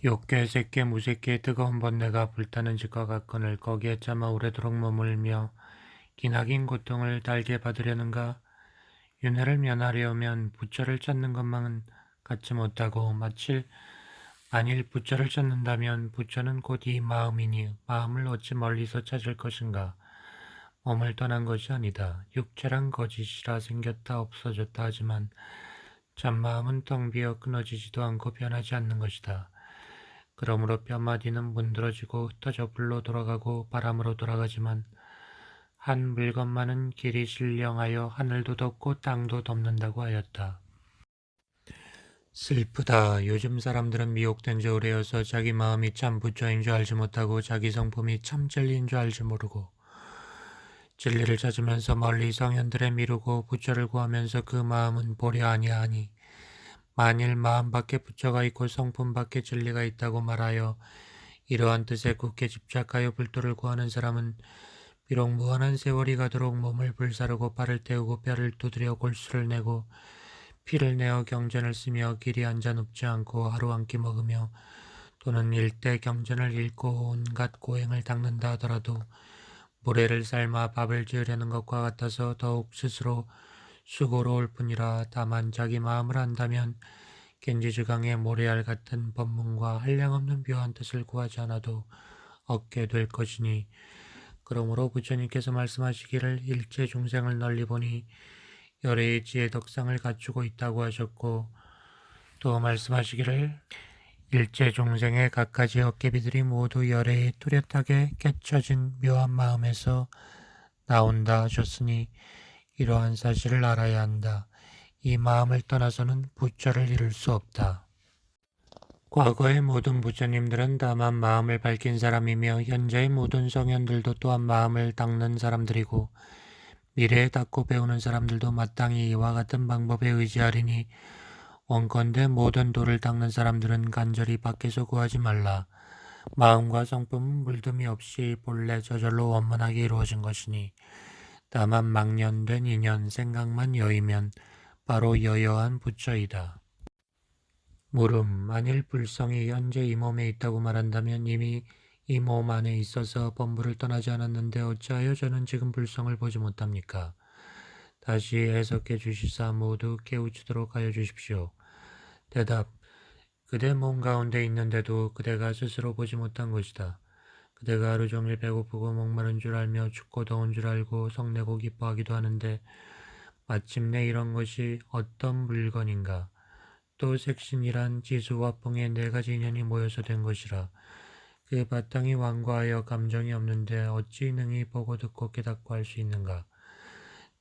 욕개 새끼 무새끼 뜨거운 번뇌가 불타는 집과 같거늘 거기에 차마 오래도록 머물며 기나긴 고통을 달게 받으려는가. 윤회를 면하려면 부처를 찾는 것만은 갖지 못하고 만일 부처를 찾는다면 부처는 곧 이 마음이니 마음을 어찌 멀리서 찾을 것인가. 몸을 떠난 것이 아니다. 육체란 거짓이라 생겼다 없어졌다 하지만 참마음은 텅 비어 끊어지지도 않고 변하지 않는 것이다. 그러므로 뼈마디는 문드러지고 흩어져 불로 돌아가고 바람으로 돌아가지만 한 물건만은 길이 신령하여 하늘도 덮고 땅도 덮는다고 하였다. 슬프다. 요즘 사람들은 미혹된 지 오래여서 자기 마음이 참 부처인 줄 알지 못하고 자기 성품이 참 진리인 줄 알지 모르고 진리를 찾으면서 멀리 성현들에 미루고 부처를 구하면서 그 마음은 보려 아니하니 만일 마음 밖에 부처가 있고 성품 밖에 진리가 있다고 말하여 이러한 뜻에 굳게 집착하여 불도를 구하는 사람은 비록 무한한 세월이 가도록 몸을 불사르고 발을 떼우고 뼈를 두드려 골수를 내고 피를 내어 경전을 쓰며 길이 앉아 눕지 않고 하루 한 끼 먹으며 또는 일대 경전을 읽고 온갖 고행을 닦는다 하더라도 모래를 삶아 밥을 지으려는 것과 같아서 더욱 스스로 수고로울 뿐이라. 다만 자기 마음을 안다면 겐지주강의 모래알 같은 법문과 한량없는 묘한 뜻을 구하지 않아도 얻게 될 것이니. 그러므로 부처님께서 말씀하시기를 일체 중생을 널리 보니 열애의 지혜 덕상을 갖추고 있다고 하셨고, 또 말씀하시기를 일체 중생의 갖가지 어깨비들이 모두 열애에 뚜렷하게 깨쳐진 묘한 마음에서 나온다 하셨으니 이러한 사실을 알아야 한다. 이 마음을 떠나서는 부처를 이룰 수 없다. 과거의 모든 부처님들은 다만 마음을 밝힌 사람이며 현재의 모든 성현들도 또한 마음을 닦는 사람들이고 미래에 닦고 배우는 사람들도 마땅히 이와 같은 방법에 의지하리니 원컨대 모든 도를 닦는 사람들은 간절히 밖에서 구하지 말라. 마음과 성품은 물듬이 없이 본래 저절로 원만하게 이루어진 것이니 다만 망년된 인연 생각만 여의면 바로 여여한 부처이다. 물음, 만일 불성이 현재 이 몸에 있다고 말한다면 이미 이 몸 안에 있어서 범부를 떠나지 않았는데 어찌하여 저는 지금 불성을 보지 못합니까? 다시 해석해 주시사 모두 깨우치도록 하여 주십시오. 대답, 그대 몸 가운데 있는데도 그대가 스스로 보지 못한 것이다. 그대가 하루 종일 배고프고 목마른 줄 알며 춥고 더운 줄 알고 성내고 기뻐하기도 하는데 마침내 이런 것이 어떤 물건인가? 또 색신이란 지수와 풍의 네 가지 인연이 모여서 된 것이라. 그 바탕이 완고하여 감정이 없는데 어찌 능히 보고 듣고 깨닫고 할 수 있는가?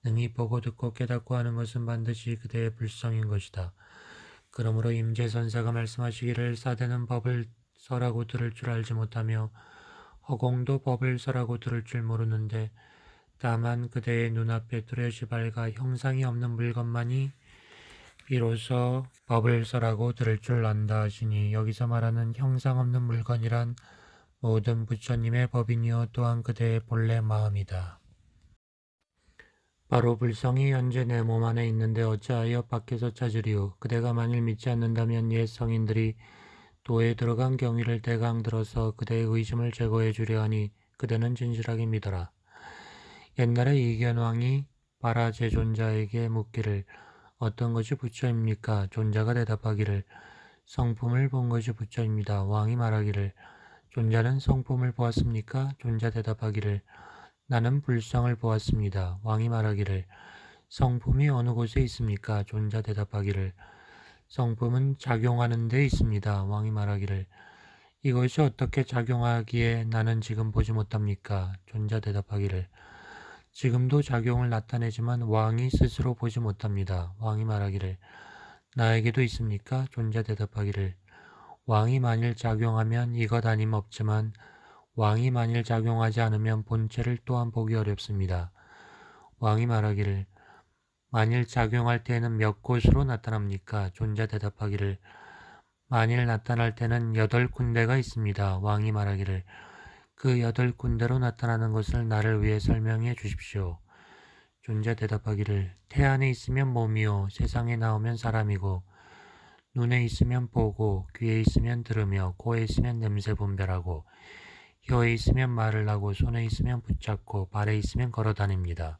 능히 보고 듣고 깨닫고 하는 것은 반드시 그대의 불성인 것이다. 그러므로 임재선사가 말씀하시기를 사대는 법을 설하고 들을 줄 알지 못하며 허공도 법을 설하고 들을 줄 모르는데 다만 그대의 눈앞에 뚜렷이 밝아 형상이 없는 물건만이 비로소 법을 설하고 들을 줄 안다 하시니 여기서 말하는 형상 없는 물건이란 모든 부처님의 법이니요 또한 그대의 본래 마음이다. 바로 불성이 현재 내 몸 안에 있는데 어찌하여 밖에서 찾으리요. 그대가 만일 믿지 않는다면 옛 성인들이 도에 들어간 경위를 대강 들어서 그대의 의심을 제거해 주려 하니 그대는 진실하게 믿어라. 옛날에 이견왕이 바라제존자에게 묻기를 어떤 것이 부처입니까? 존자가 대답하기를 성품을 본 것이 부처입니다. 왕이 말하기를 존자는 성품을 보았습니까? 존자 대답하기를 나는 불성을 보았습니다. 왕이 말하기를 성품이 어느 곳에 있습니까? 존자 대답하기를 성품은 작용하는 데 있습니다. 왕이 말하기를 이것이 어떻게 작용하기에 나는 지금 보지 못합니까? 존자 대답하기를 지금도 작용을 나타내지만 왕이 스스로 보지 못합니다. 왕이 말하기를 나에게도 있습니까? 존자 대답하기를 왕이 만일 작용하면 이것 아님 없지만 왕이 만일 작용하지 않으면 본체를 또한 보기 어렵습니다. 왕이 말하기를 만일 작용할 때에는 몇 곳으로 나타납니까? 존자 대답하기를 만일 나타날 때는 8군데가 있습니다. 왕이 말하기를 그 8군데로 나타나는 것을 나를 위해 설명해 주십시오. 존자 대답하기를 태 안에 있으면 몸이요 세상에 나오면 사람이고 눈에 있으면 보고, 귀에 있으면 들으며, 코에 있으면 냄새 분별하고, 혀에 있으면 말을 하고, 손에 있으면 붙잡고, 발에 있으면 걸어 다닙니다.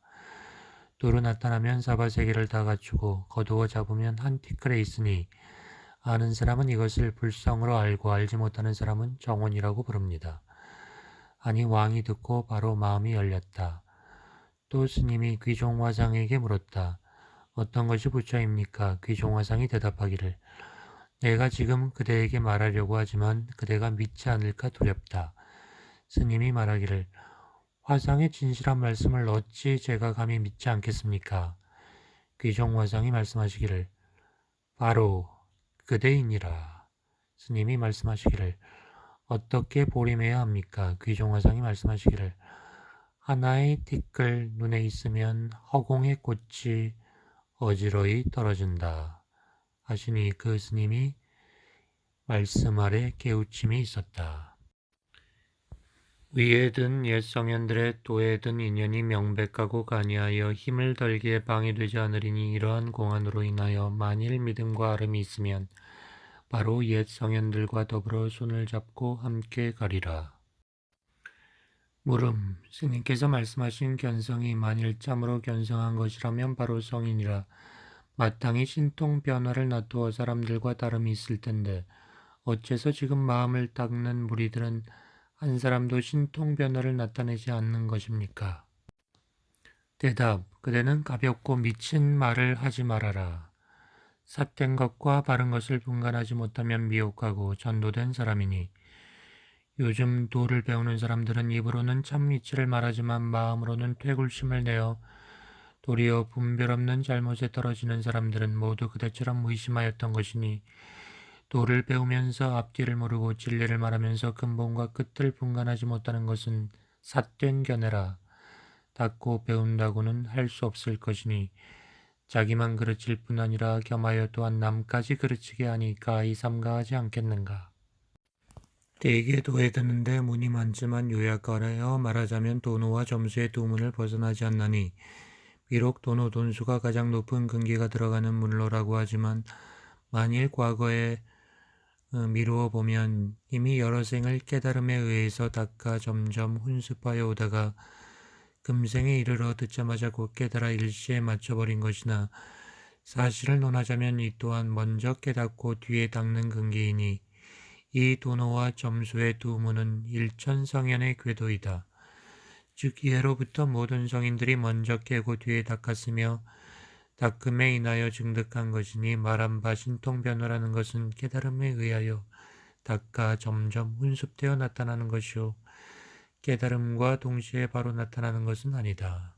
두루 나타나면 사바세계를 다 갖추고, 거두어 잡으면 한 티끌에 있으니, 아는 사람은 이것을 불성으로 알고 알지 못하는 사람은 정원이라고 부릅니다. 아니 왕이 듣고 바로 마음이 열렸다. 또 스님이 귀종화상에게 물었다. 어떤 것이 부처입니까? 귀종화상이 대답하기를 내가 지금 그대에게 말하려고 하지만 그대가 믿지 않을까 두렵다. 스님이 말하기를 화상의 진실한 말씀을 어찌 제가 감히 믿지 않겠습니까? 귀종화상이 말씀하시기를 바로 그대이니라. 스님이 말씀하시기를 어떻게 보림해야 합니까? 귀종화상이 말씀하시기를 하나의 티끌 눈에 있으면 허공의 꽃이 어지러이 떨어진다. 하시니 그 스님이 말씀 아래 깨우침이 있었다. 위에 든 옛 성현들의 또에 든 인연이 명백하고 가니하여 힘을 덜기에 방해되지 않으리니 이러한 공안으로 인하여 만일 믿음과 아름이 있으면 바로 옛 성현들과 더불어 손을 잡고 함께 가리라. 물음, 스님께서 말씀하신 견성이 만일 참으로 견성한 것이라면 바로 성인이라. 마땅히 신통 변화를 놔두어 사람들과 다름이 있을 텐데 어째서 지금 마음을 닦는 무리들은 한 사람도 신통 변화를 나타내지 않는 것입니까? 대답, 그대는 가볍고 미친 말을 하지 말아라. 삿된 것과 바른 것을 분간하지 못하면 미혹하고 전도된 사람이니 요즘 도를 배우는 사람들은 입으로는 참 이치를 말하지만 마음으로는 퇴굴심을 내어 도리어 분별 없는 잘못에 떨어지는 사람들은 모두 그대처럼 의심하였던 것이니 도를 배우면서 앞뒤를 모르고 진리를 말하면서 근본과 끝을 분간하지 못하는 것은 삿된 견해라. 닦고 배운다고는 할 수 없을 것이니 자기만 그르칠 뿐 아니라 겸하여 또한 남까지 그르치게 하니까 이 삼가하지 않겠는가. 대개 도에 드는데 문이 많지만 요약하여 말하자면 도노와 점수의 두 문을 벗어나지 않나니 비록 도노 돈수가 가장 높은 근기가 들어가는 문로라고 하지만 만일 과거에 미루어 보면 이미 여러 생을 깨달음에 의해서 닦아 점점 훈습하여 오다가 금생에 이르러 듣자마자 곧 깨달아 일시에 맞춰버린 것이나 사실을 논하자면 이 또한 먼저 깨닫고 뒤에 닦는 근기이니 이 도노와 점수의 두 문은 일천성현의 궤도이다. 즉 이해로부터 모든 성인들이 먼저 깨고 뒤에 닦았으며 닦음에 인하여 증득한 것이니 말한 바 신통변화라는 것은 깨달음에 의하여 닦아 점점 훈습되어 나타나는 것이요 깨달음과 동시에 바로 나타나는 것은 아니다.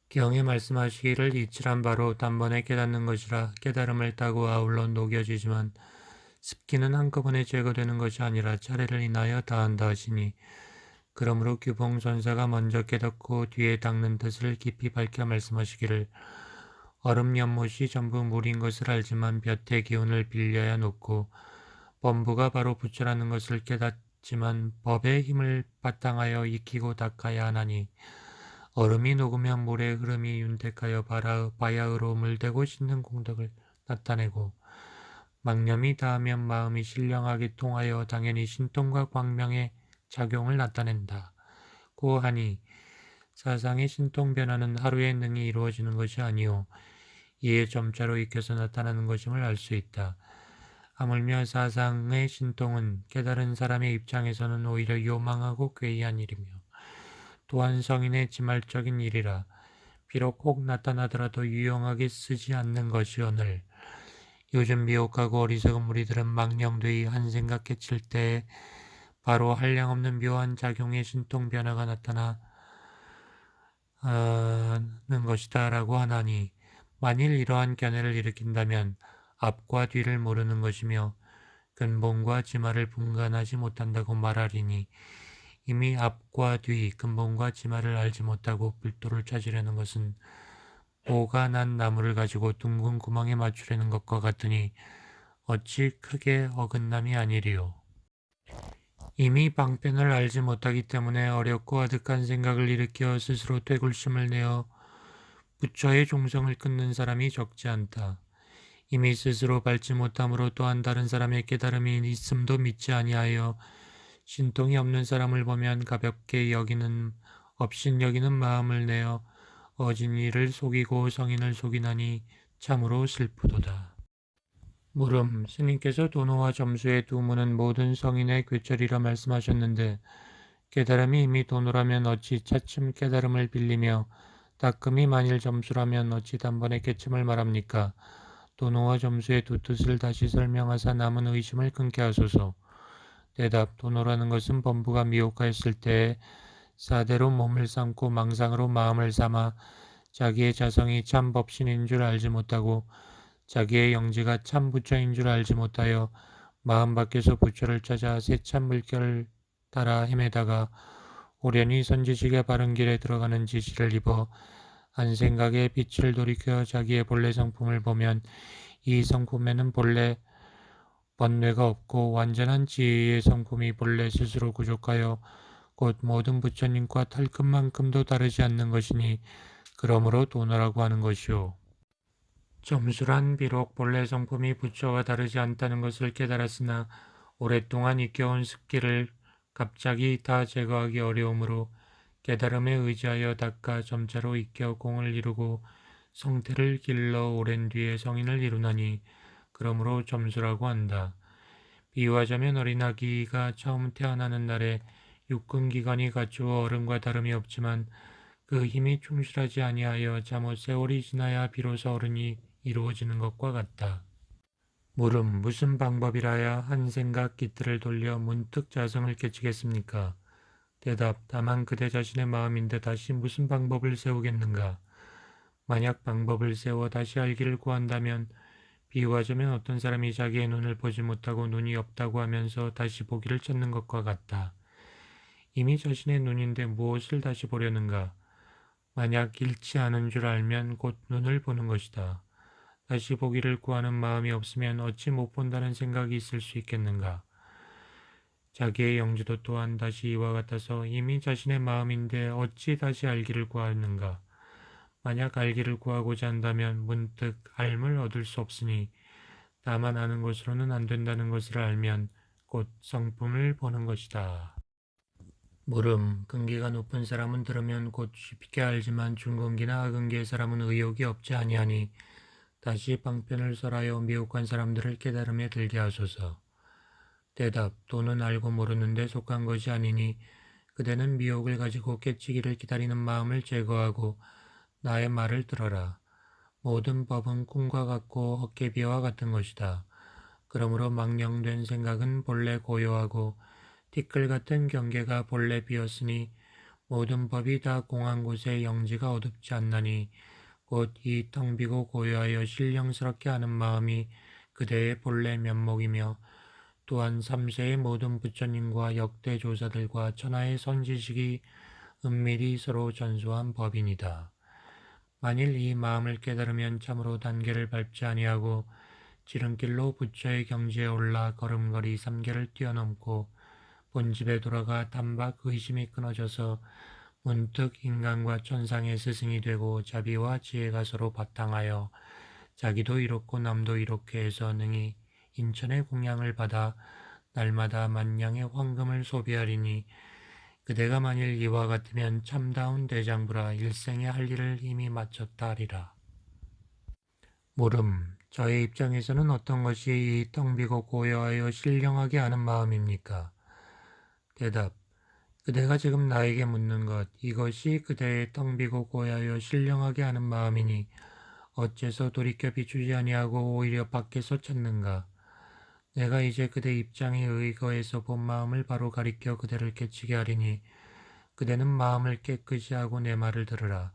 경에 말씀하시기를 이칠한 바로 단번에 깨닫는 것이라 깨달음을 따고 아울러 녹여지지만 습기는 한꺼번에 제거되는 것이 아니라 차례를 인하여 다한다 하시니 그러므로 규봉선사가 먼저 깨닫고 뒤에 닦는 뜻을 깊이 밝혀 말씀하시기를 얼음 연못이 전부 물인 것을 알지만 볕의 기운을 빌려야 녹고 범부가 바로 부처라는 것을 깨닫지만 법의 힘을 바탕하여 익히고 닦아야 하나니 얼음이 녹으면 물의 흐름이 윤택하여 바야흐로 물대고 씻는 공덕을 나타내고 망념이 닿으면 마음이 신령하게 통하여 당연히 신통과 광명의 작용을 나타낸다. 고하니 사상의 신통 변화는 하루에 능히 이루어지는 것이 아니오 이에 점차로 익혀서 나타나는 것임을 알 수 있다. 하물며 사상의 신통은 깨달은 사람의 입장에서는 오히려 요망하고 괴이한 일이며 또한 성인의 지말적인 일이라 비록 혹 나타나더라도 유용하게 쓰지 않는 것이오늘 요즘 미혹하고 어리석은 무리들은 망령되이 한 생각 깨칠 때에 바로 한량없는 묘한 작용의 신통 변화가 나타나는 것이다 라고 하나니 만일 이러한 견해를 일으킨다면 앞과 뒤를 모르는 것이며 근본과 지말을 분간하지 못한다고 말하리니 이미 앞과 뒤, 근본과 지말을 알지 못하고 불도를 찾으려는 것은 모가 난 나무를 가지고 둥근 구멍에 맞추려는 것과 같으니 어찌 크게 어긋남이 아니리요. 이미 방편을 알지 못하기 때문에 어렵고 아득한 생각을 일으켜 스스로 퇴굴심을 내어 부처의 종성을 끊는 사람이 적지 않다. 이미 스스로 밟지 못함으로 또한 다른 사람의 깨달음이 있음도 믿지 아니하여 신통이 없는 사람을 보면 가볍게 여기는 업신 여기는 마음을 내어 어진이를 속이고 성인을 속이나니 참으로 슬프도다. 물음 스님께서 도노와 점수의 두 문은 모든 성인의 괴철이라 말씀하셨는데 깨달음이 이미 도노라면 어찌 차츰 깨달음을 빌리며 따끔히 만일 점수라면 어찌 단번에 깨침을 말합니까? 도노와 점수의 두 뜻을 다시 설명하사 남은 의심을 끊게 하소서. 대답 도노라는 것은 범부가 미혹하였을 때에 사대로 몸을 삼고 망상으로 마음을 삼아 자기의 자성이 참 법신인 줄 알지 못하고 자기의 영지가 참 부처인 줄 알지 못하여 마음 밖에서 부처를 찾아 새참 물결을 따라 헤매다가 오련히 선지식의 바른 길에 들어가는 지시를 입어 한 생각에 빛을 돌이켜 자기의 본래 성품을 보면 이 성품에는 본래 번뇌가 없고 완전한 지혜의 성품이 본래 스스로 부족하여 곧 모든 부처님과 털끝만큼도 다르지 않는 것이니 그러므로 도노라고 하는 것이오. 점수란 비록 본래 성품이 부처와 다르지 않다는 것을 깨달았으나 오랫동안 익혀온 습기를 갑자기 다 제거하기 어려우므로 깨달음에 의지하여 닦아 점차로 익혀 공을 이루고 성태를 길러 오랜 뒤에 성인을 이루나니 그러므로 점수라고 한다. 비유하자면 어린아기가 처음 태어나는 날에 육근기관이 갖추어 어른과 다름이 없지만 그 힘이 충실하지 아니하여 잠옷 세월이 지나야 비로소 어른이 이루어지는 것과 같다. 물음 무슨 방법이라야 한 생각 깃들을 돌려 문득 자성을 깨치겠습니까? 대답 다만 그대 자신의 마음인데 다시 무슨 방법을 세우겠는가? 만약 방법을 세워 다시 알기를 구한다면 비유하자면 어떤 사람이 자기의 눈을 보지 못하고 눈이 없다고 하면서 다시 보기를 찾는 것과 같다. 이미 자신의 눈인데 무엇을 다시 보려는가? 만약 잃지 않은 줄 알면 곧 눈을 보는 것이다. 다시 보기를 구하는 마음이 없으면 어찌 못 본다는 생각이 있을 수 있겠는가? 자기의 영지도 또한 다시 이와 같아서 이미 자신의 마음인데 어찌 다시 알기를 구하는가? 만약 알기를 구하고자 한다면 문득 알을 얻을 수 없으니 다만 아는 것으로는 안 된다는 것을 알면 곧 성품을 보는 것이다. 물음 근기가 높은 사람은 들으면 곧 쉽게 알지만 중근기나 하근기의 사람은 의욕이 없지 아니하니 다시 방편을 설하여 미혹한 사람들을 깨달음에 들게 하소서. 대답 도는 알고 모르는데 속한 것이 아니니 그대는 미혹을 가지고 깨치기를 기다리는 마음을 제거하고 나의 말을 들어라. 모든 법은 꿈과 같고 헛개비와 같은 것이다. 그러므로 망령된 생각은 본래 고요하고 티끌 같은 경계가 본래 비었으니 모든 법이 다 공한 곳에 영지가 어둡지 않나니 곧 이 텅 비고 고요하여 신령스럽게 하는 마음이 그대의 본래 면목이며 또한 삼세의 모든 부처님과 역대 조사들과 천하의 선지식이 은밀히 서로 전수한 법이니다. 만일 이 마음을 깨달으면 참으로 단계를 밟지 아니하고 지름길로 부처의 경지에 올라 걸음걸이 3계를 뛰어넘고 본집에 돌아가 단박 의심이 끊어져서 문득 인간과 천상의 스승이 되고 자비와 지혜가 서로 바탕하여 자기도 이롭고 남도 이롭게 해서 능히 인천의 공양을 받아 날마다 만냥의 황금을 소비하리니 그대가 만일 이와 같으면 참다운 대장부라 일생에 할 일을 이미 마쳤다 하리라. 물음 저의 입장에서는 어떤 것이 이 텅 비고 고요하여 신령하게 하는 마음입니까? 대답 그대가 지금 나에게 묻는 것 이것이 그대의 텅 비고 고요하여 신령하게 하는 마음이니 어째서 돌이켜 비추지 아니하고 오히려 밖에서 찾는가? 내가 이제 그대 입장에 의거해서 본 마음을 바로 가리켜 그대를 깨치게 하리니 그대는 마음을 깨끗이 하고 내 말을 들으라.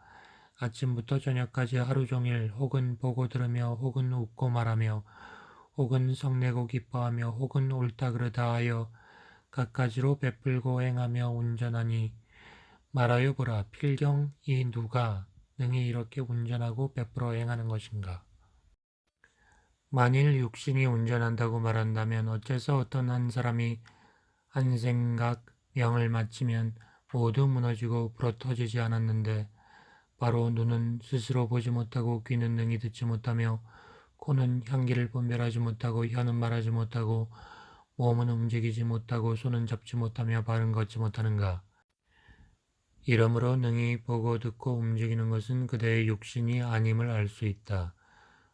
아침부터 저녁까지 하루 종일 혹은 보고 들으며 혹은 웃고 말하며 혹은 성내고 기뻐하며 혹은 옳다 그르다 하여 갖가지로 베풀고 행하며 운전하니 말하여 보라 필경 이 누가 능히 이렇게 운전하고 베풀어 행하는 것인가. 만일 육신이 운전한다고 말한다면 어째서 어떤 한 사람이 한 생각 명을 마치면 모두 무너지고 불어터지지 않았는데 바로 눈은 스스로 보지 못하고 귀는 능히 듣지 못하며 코는 향기를 분별하지 못하고 혀는 말하지 못하고 몸은 움직이지 못하고 손은 잡지 못하며 발은 걷지 못하는가? 이러므로 능히 보고 듣고 움직이는 것은 그대의 육신이 아님을 알 수 있다.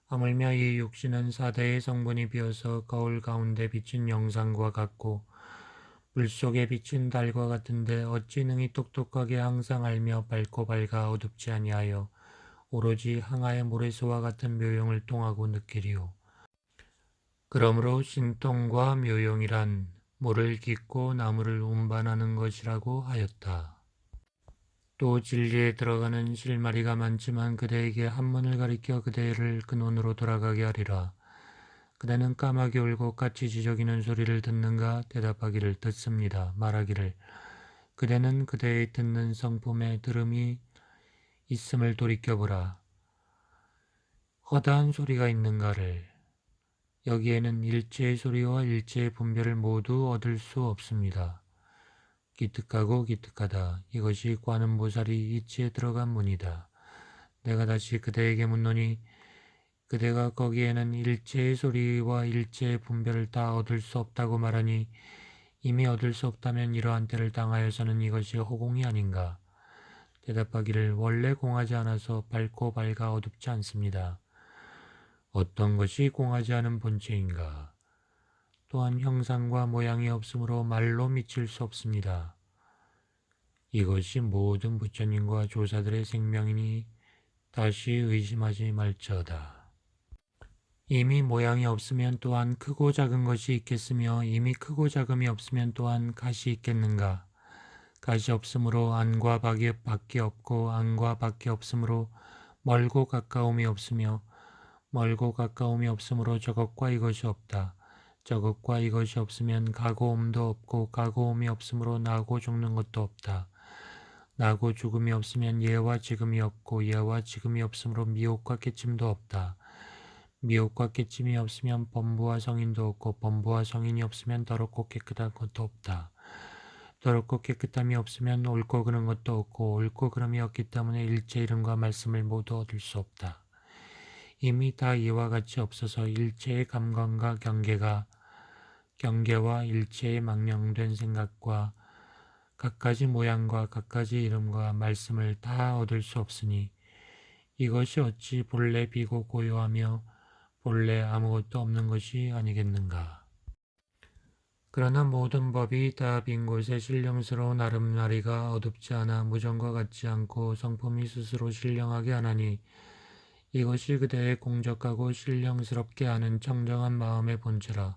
하물며 이 육신은 사대의 성분이 비어서 거울 가운데 비친 영상과 같고 물속에 비친 달과 같은데 어찌 능히 똑똑하게 항상 알며 밝고 밝아 어둡지 아니하여 오로지 항아의 모래수와 같은 묘용을 통하고 느끼리요. 그러므로 신통과 묘용이란 모를 깃고 나무를 운반하는 것이라고 하였다. 또 진리에 들어가는 실마리가 많지만 그대에게 한문을 가리켜 그대를 근원으로 돌아가게 하리라. 그대는 까마귀 울고 까치 지저귀는 소리를 듣는가? 대답하기를 듣습니다. 말하기를 그대는 그대의 듣는 성품에 들음이 있음을 돌이켜보라. 허다한 소리가 있는가를 여기에는 일체의 소리와 일체의 분별을 모두 얻을 수 없습니다. 기특하고 기특하다. 이것이 관음보살이 이치에 들어간 문이다. 내가 다시 그대에게 묻노니 그대가 거기에는 일체의 소리와 일체의 분별을 다 얻을 수 없다고 말하니 이미 얻을 수 없다면 이러한 때를 당하여서는 이것이 허공이 아닌가? 대답하기를 원래 공하지 않아서 밝고 밝아 어둡지 않습니다. 어떤 것이 공하지 않은 본체인가? 또한 형상과 모양이 없으므로 말로 미칠 수 없습니다. 이것이 모든 부처님과 조사들의 생명이니 다시 의심하지 말지어다. 이미 모양이 없으면 또한 크고 작은 것이 있겠으며 이미 크고 작음이 없으면 또한 갓이 있겠는가? 갓이 없으므로 안과 밖이 없고 안과 밖이 없으므로 멀고 가까움이 없으며 멀고 가까움이 없으므로 저것과 이것이 없다. 저것과 이것이 없으면 가고 옴도 없고 가고 옴이 없으므로 나고 죽는 것도 없다. 나고 죽음이 없으면 예와 지금이 없고 예와 지금이 없으므로 미혹과 깨침도 없다. 미혹과 깨침이 없으면 범부와 성인도 없고 범부와 성인이 없으면 더럽고 깨끗한 것도 없다. 더럽고 깨끗함이 없으면 옳고 그른 것도 없고 옳고 그름이 없기 때문에 일체 이름과 말씀을 모두 얻을 수 없다. 이미 다 이와 같이 없어서 일체의 감관과 경계와 일체의 망령된 생각과 갖가지 모양과 갖가지 이름과 말씀을 다 얻을 수 없으니 이것이 어찌 본래 비고 고요하며 본래 아무것도 없는 것이 아니겠는가. 그러나 모든 법이 다 빈 곳에 신령스러운 아름나리가 어둡지 않아 무정과 같지 않고 성품이 스스로 신령하게 하나니 이것이 그대의 공적하고 신령스럽게 하는 청정한 마음의 본체라.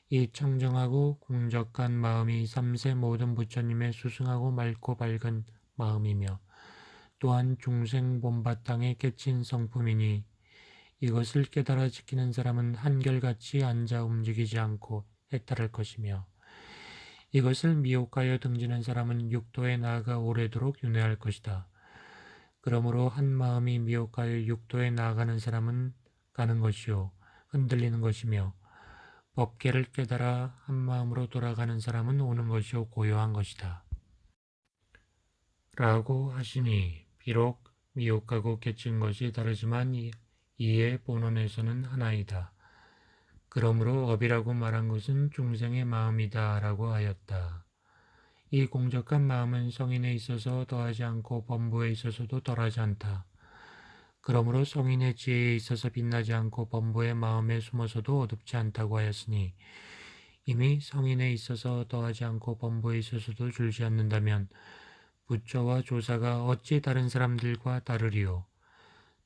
이 청정하고 공적한 마음이 삼세 모든 부처님의 수승하고 맑고 밝은 마음이며 또한 중생 본바탕에 깨친 성품이니 이것을 깨달아 지키는 사람은 한결같이 앉아 움직이지 않고 해탈할 것이며 이것을 미혹하여 등지는 사람은 육도에 나아가 오래도록 윤회할 것이다. 그러므로 한 마음이 미혹하여 육도에 나아가는 사람은 가는 것이요 흔들리는 것이며 법계를 깨달아 한 마음으로 돌아가는 사람은 오는 것이요 고요한 것이다. 라고 하시니 비록 미혹하고 깨친 것이 다르지만 이의 본원에서는 하나이다. 그러므로 업이라고 말한 것은 중생의 마음이다 라고 하였다. 이 공적한 마음은 성인에 있어서 더하지 않고 범부에 있어서도 덜하지 않다. 그러므로 성인의 지혜에 있어서 빛나지 않고 범부의 마음에 숨어서도 어둡지 않다고 하였으니 이미 성인에 있어서 더하지 않고 범부에 있어서도 줄지 않는다면 부처와 조사가 어찌 다른 사람들과 다르리요.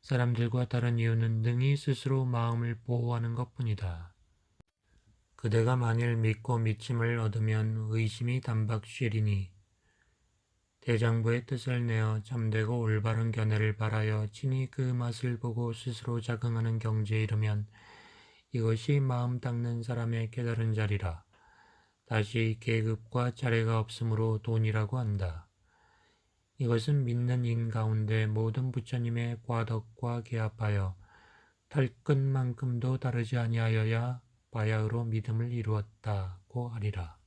사람들과 다른 이유는 능히 스스로 마음을 보호하는 것뿐이다. 그대가 만일 믿고 믿침을 얻으면 의심이 단박 쉬리니 대장부의 뜻을 내어 참되고 올바른 견해를 바라여 친히 그 맛을 보고 스스로 작응하는 경지에 이르면 이것이 마음 닦는 사람의 깨달은 자리라. 다시 계급과 차례가 없으므로 돈이라고 한다. 이것은 믿는 인 가운데 모든 부처님의 과덕과 개합하여 털끝만큼도 다르지 아니하여야 바야흐로 믿음을 이루었다고 하리라.